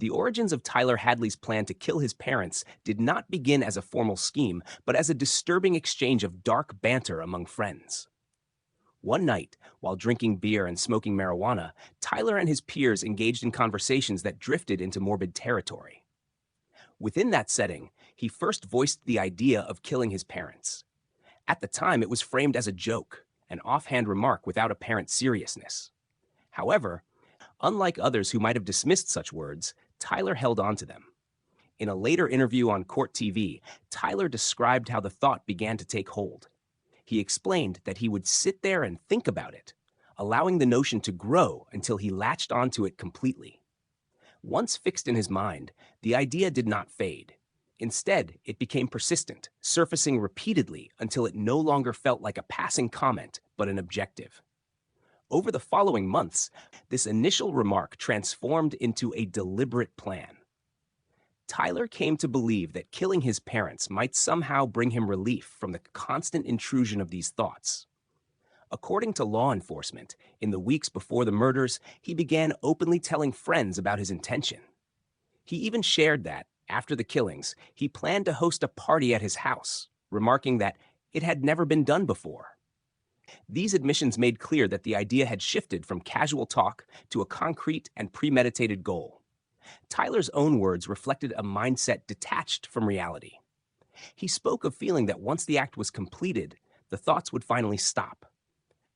The origins of Tyler Hadley's plan to kill his parents did not begin as a formal scheme, but as a disturbing exchange of dark banter among friends. One night, while drinking beer and smoking marijuana, Tyler and his peers engaged in conversations that drifted into morbid territory. Within that setting, he first voiced the idea of killing his parents. At the time, it was framed as a joke, an offhand remark without apparent seriousness. However, unlike others who might have dismissed such words, Tyler held on to them. In a later interview on Court TV, Tyler described how the thought began to take hold. He explained that he would sit there and think about it, allowing the notion to grow until he latched onto it completely. Once fixed in his mind, the idea did not fade. Instead, it became persistent, surfacing repeatedly until it no longer felt like a passing comment, but an objective. Over the following months, this initial remark transformed into a deliberate plan. Tyler came to believe that killing his parents might somehow bring him relief from the constant intrusion of these thoughts. According to law enforcement, in the weeks before the murders, he began openly telling friends about his intention. He even shared that, after the killings, he planned to host a party at his house, remarking that it had never been done before. These admissions made clear that the idea had shifted from casual talk to a concrete and premeditated goal. Tyler's own words reflected a mindset detached from reality. He spoke of feeling that once the act was completed, the thoughts would finally stop.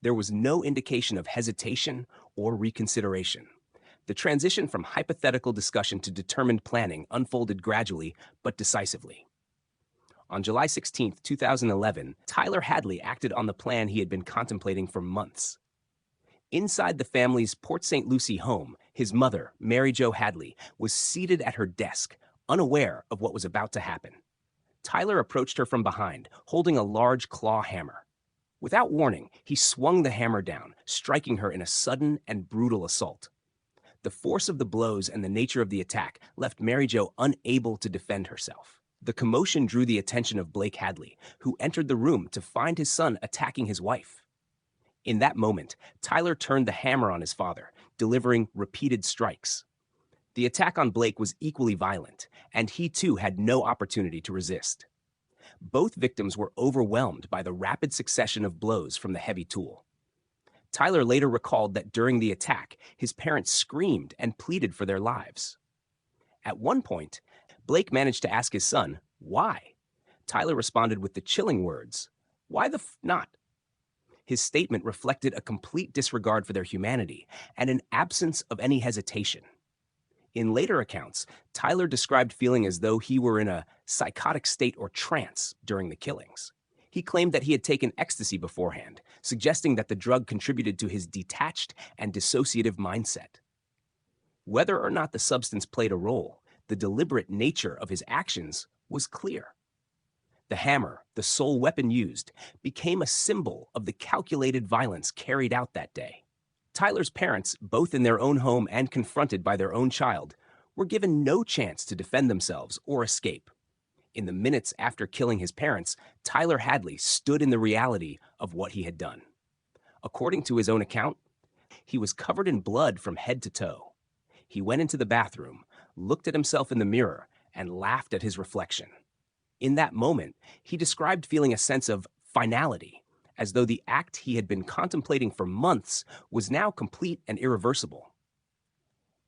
There was no indication of hesitation or reconsideration. The transition from hypothetical discussion to determined planning unfolded gradually but decisively. On July 16, 2011, Tyler Hadley acted on the plan he had been contemplating for months. Inside the family's Port St. Lucie home, his mother, Mary Jo Hadley, was seated at her desk, unaware of what was about to happen. Tyler approached her from behind, holding a large claw hammer. Without warning, he swung the hammer down, striking her in a sudden and brutal assault. The force of the blows and the nature of the attack left Mary Jo unable to defend herself. The commotion drew the attention of Blake Hadley, who entered the room to find his son attacking his wife. In that moment, Tyler turned the hammer on his father, delivering repeated strikes. The attack on Blake was equally violent, and he too had no opportunity to resist. Both victims were overwhelmed by the rapid succession of blows from the heavy tool. Tyler later recalled that during the attack, his parents screamed and pleaded for their lives. At one point, Blake managed to ask his son, "Why?" Tyler responded with the chilling words, "Why the not?" His statement reflected a complete disregard for their humanity and an absence of any hesitation. In later accounts, Tyler described feeling as though he were in a psychotic state or trance during the killings. He claimed that he had taken ecstasy beforehand, suggesting that the drug contributed to his detached and dissociative mindset. Whether or not the substance played a role, the deliberate nature of his actions was clear. The hammer, the sole weapon used, became a symbol of the calculated violence carried out that day. Tyler's parents, both in their own home and confronted by their own child, were given no chance to defend themselves or escape. In the minutes after killing his parents, Tyler Hadley stood in the reality of what he had done. According to his own account, he was covered in blood from head to toe. He went into the bathroom, looked at himself in the mirror, and laughed at his reflection. In that moment, he described feeling a sense of finality, as though the act he had been contemplating for months was now complete and irreversible.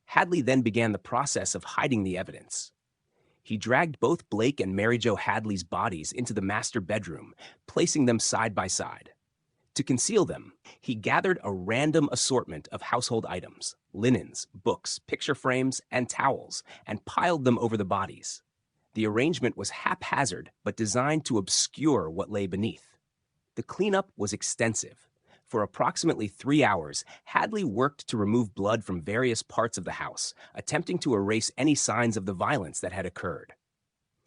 Hadley then began the process of hiding the evidence. He dragged both Blake and Mary Jo Hadley's bodies into the master bedroom, placing them side by side. To conceal them, he gathered a random assortment of household items, linens, books, picture frames, and towels, and piled them over the bodies. The arrangement was haphazard, but designed to obscure what lay beneath. The cleanup was extensive. For approximately 3 hours, Hadley worked to remove blood from various parts of the house, attempting to erase any signs of the violence that had occurred.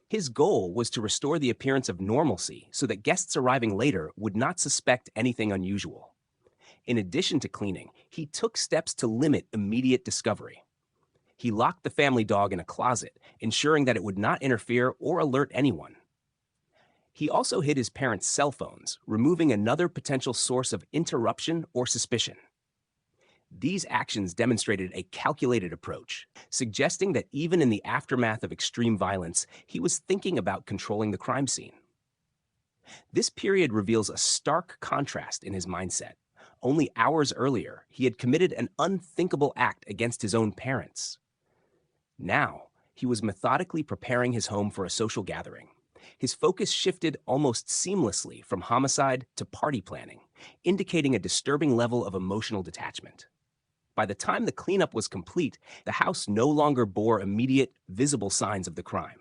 His goal was to restore the appearance of normalcy so that guests arriving later would not suspect anything unusual. In addition to cleaning, he took steps to limit immediate discovery. He locked the family dog in a closet, ensuring that it would not interfere or alert anyone. He also hid his parents' cell phones, removing another potential source of interruption or suspicion. These actions demonstrated a calculated approach, suggesting that even in the aftermath of extreme violence, he was thinking about controlling the crime scene. This period reveals a stark contrast in his mindset. Only hours earlier, he had committed an unthinkable act against his own parents. Now, he was methodically preparing his home for a social gathering. His focus shifted almost seamlessly from homicide to party planning, indicating a disturbing level of emotional detachment. By the time the cleanup was complete, the house no longer bore immediate, visible signs of the crime.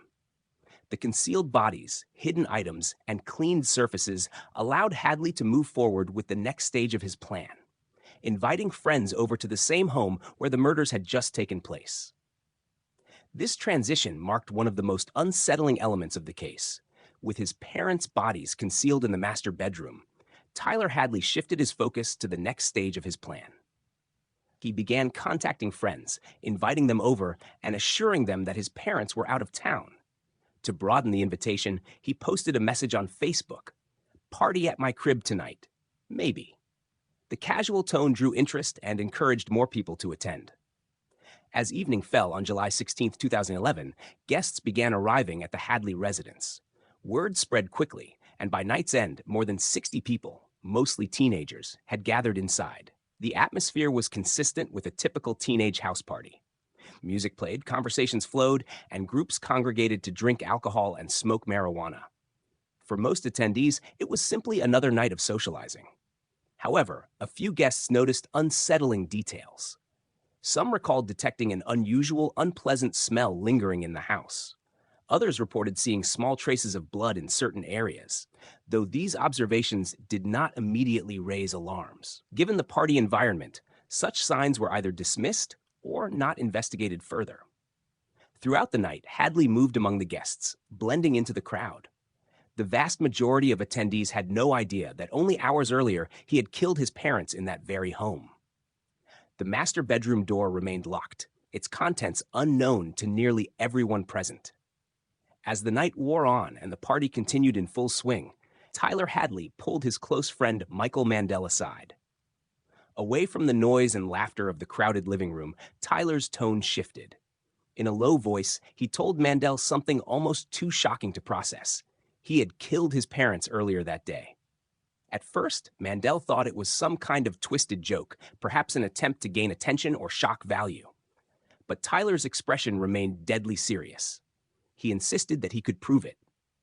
The concealed bodies, hidden items, and cleaned surfaces allowed Hadley to move forward with the next stage of his plan, inviting friends over to the same home where the murders had just taken place. This transition marked one of the most unsettling elements of the case. With his parents' bodies concealed in the master bedroom, Tyler Hadley shifted his focus to the next stage of his plan. He began contacting friends, inviting them over, and assuring them that his parents were out of town. To broaden the invitation, he posted a message on Facebook: "Party at my crib tonight. Maybe." The casual tone drew interest and encouraged more people to attend. As evening fell on July 16, 2011, guests began arriving at the Hadley residence. Word spread quickly, and by night's end, more than 60 people, mostly teenagers, had gathered inside. The atmosphere was consistent with a typical teenage house party. Music played, conversations flowed, and groups congregated to drink alcohol and smoke marijuana. For most attendees, it was simply another night of socializing. However, a few guests noticed unsettling details. Some recalled detecting an unusual, unpleasant smell lingering in the house. Others reported seeing small traces of blood in certain areas, though these observations did not immediately raise alarms. Given the party environment, such signs were either dismissed or not investigated further. Throughout the night, Hadley moved among the guests, blending into the crowd. The vast majority of attendees had no idea that only hours earlier he had killed his parents in that very home. The master bedroom door remained locked, its contents unknown to nearly everyone present. As the night wore on and the party continued in full swing, Tyler Hadley pulled his close friend Michael Mandel aside. Away from the noise and laughter of the crowded living room, Tyler's tone shifted. In a low voice, he told Mandel something almost too shocking to process. He had killed his parents earlier that day. At first, Mandel thought it was some kind of twisted joke, perhaps an attempt to gain attention or shock value. But Tyler's expression remained deadly serious. He insisted that he could prove it.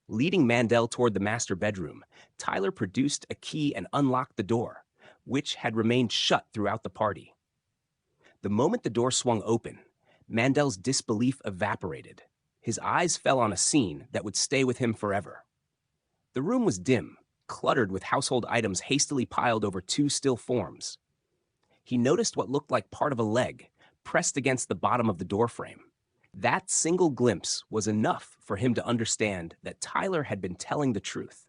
Leading Mandel toward the master bedroom, Tyler produced a key and unlocked the door, which had remained shut throughout the party. The moment the door swung open, Mandel's disbelief evaporated. His eyes fell on a scene that would stay with him forever. The room was dim, cluttered with household items hastily piled over two still forms. He noticed what looked like part of a leg pressed against the bottom of the doorframe. That single glimpse was enough for him to understand that Tyler had been telling the truth.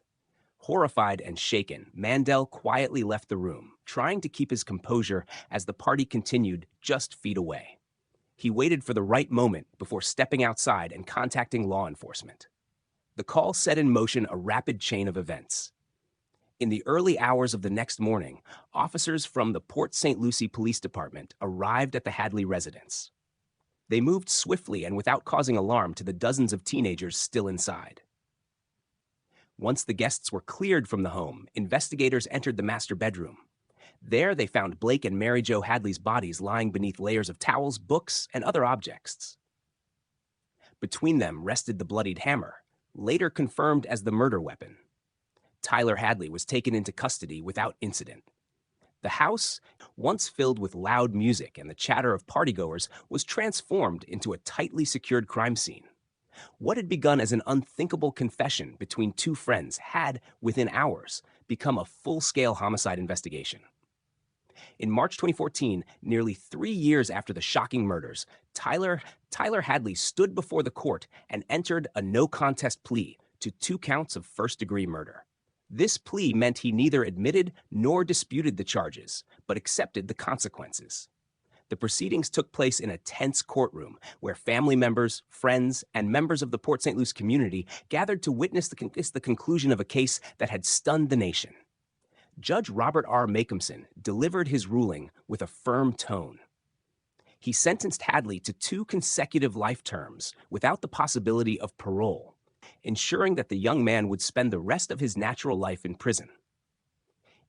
Horrified and shaken, Mandel quietly left the room, trying to keep his composure as the party continued just feet away. He waited for the right moment before stepping outside and contacting law enforcement. The call set in motion a rapid chain of events. In the early hours of the next morning, officers from the Port St. Lucie Police Department arrived at the Hadley residence. They moved swiftly and without causing alarm to the dozens of teenagers still inside. Once the guests were cleared from the home, investigators entered the master bedroom. There, they found Blake and Mary Jo Hadley's bodies lying beneath layers of towels, books, and other objects. Between them rested the bloodied hammer, later confirmed as the murder weapon. Tyler Hadley was taken into custody without incident. The house, once filled with loud music and the chatter of partygoers, was transformed into a tightly secured crime scene. What had begun as an unthinkable confession between two friends had, within hours, become a full-scale homicide investigation. In March 2014, nearly 3 years after the shocking murders, Tyler Hadley stood before the court and entered a no-contest plea to 2 counts of first-degree murder. This plea meant he neither admitted nor disputed the charges, but accepted the consequences. The proceedings took place in a tense courtroom where family members, friends, and members of the Port St. Lucie community gathered to witness the conclusion of a case that had stunned the nation. Judge Robert R. Makomson delivered his ruling with a firm tone. He sentenced Hadley to 2 consecutive life terms without the possibility of parole, ensuring that the young man would spend the rest of his natural life in prison.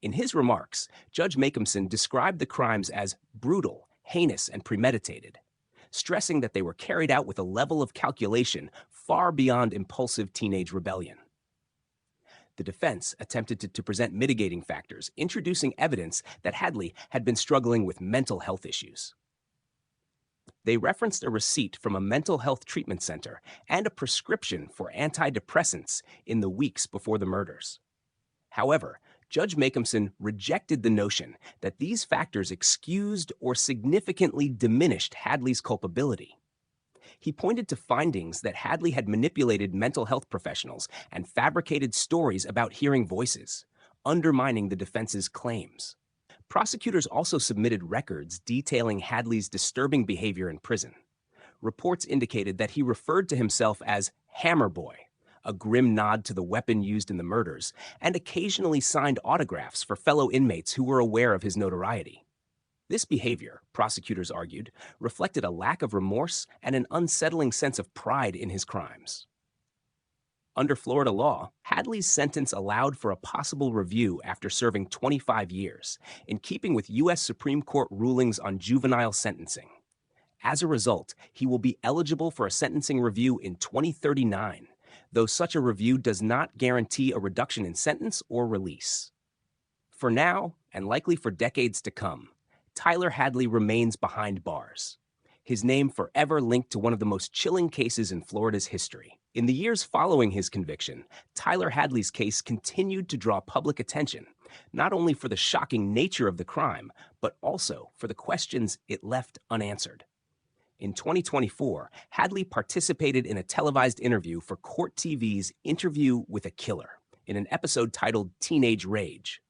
In his remarks, Judge Makomson described the crimes as brutal, heinous, and premeditated, stressing that they were carried out with a level of calculation far beyond impulsive teenage rebellion. The defense attempted to present mitigating factors, introducing evidence that Hadley had been struggling with mental health issues. They referenced a receipt from a mental health treatment center and a prescription for antidepressants in the weeks before the murders. However, Judge Makomson rejected the notion that these factors excused or significantly diminished Hadley's culpability. He pointed to findings that Hadley had manipulated mental health professionals and fabricated stories about hearing voices, undermining the defense's claims. Prosecutors also submitted records detailing Hadley's disturbing behavior in prison. Reports indicated that he referred to himself as Hammer Boy, a grim nod to the weapon used in the murders, and occasionally signed autographs for fellow inmates who were aware of his notoriety. This behavior, prosecutors argued, reflected a lack of remorse and an unsettling sense of pride in his crimes. Under Florida law, Hadley's sentence allowed for a possible review after serving 25 years, in keeping with U.S. Supreme Court rulings on juvenile sentencing. As a result, he will be eligible for a sentencing review in 2039, though such a review does not guarantee a reduction in sentence or release. For now, and likely for decades to come, Tyler Hadley remains behind bars, his name forever linked to one of the most chilling cases in Florida's history. In the years following his conviction, Tyler Hadley's case continued to draw public attention, not only for the shocking nature of the crime, but also for the questions it left unanswered. In 2024, Hadley participated in a televised interview for Court TV's Interview with a Killer, in an episode titled Teenage Rage.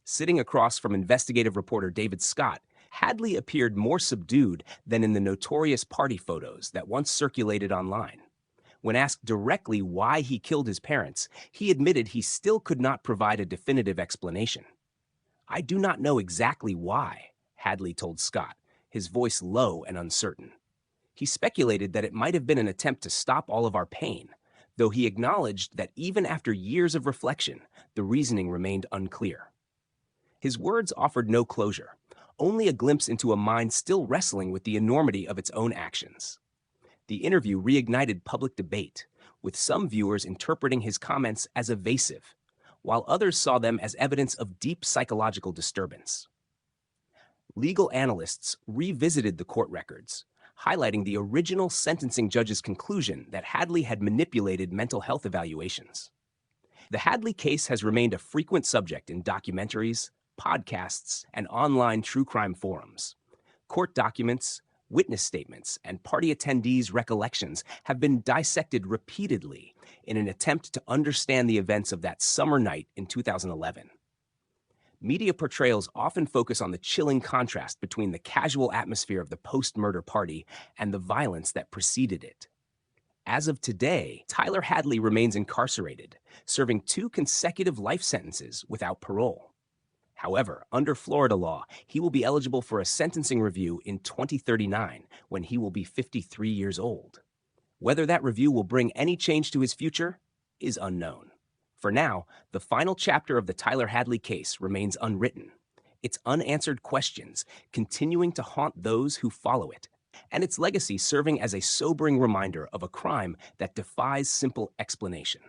Sitting across from investigative reporter David Scott, Hadley appeared more subdued than in the notorious party photos that once circulated online. When asked directly why he killed his parents, he admitted he still could not provide a definitive explanation. "I do not know exactly why," Hadley told Scott, his voice low and uncertain. He speculated that it might have been an attempt to stop all of our pain, though he acknowledged that even after years of reflection, the reasoning remained unclear. His words offered no closure, only a glimpse into a mind still wrestling with the enormity of its own actions. The interview reignited public debate, with some viewers interpreting his comments as evasive, while others saw them as evidence of deep psychological disturbance. Legal analysts revisited the court records, highlighting the original sentencing judge's conclusion that Hadley had manipulated mental health evaluations. The Hadley case has remained a frequent subject in documentaries, podcasts, and online true crime forums. Court documents, witness statements, and party attendees' recollections have been dissected repeatedly in an attempt to understand the events of that summer night in 2011. Media portrayals often focus on the chilling contrast between the casual atmosphere of the post-murder party and the violence that preceded it. As of today, Tyler Hadley remains incarcerated, serving 2 consecutive life sentences without parole. However, under Florida law, he will be eligible for a sentencing review in 2039, when he will be 53 years old. Whether that review will bring any change to his future is unknown. For now, the final chapter of the Tyler Hadley case remains unwritten, its unanswered questions continuing to haunt those who follow it, and its legacy serving as a sobering reminder of a crime that defies simple explanation.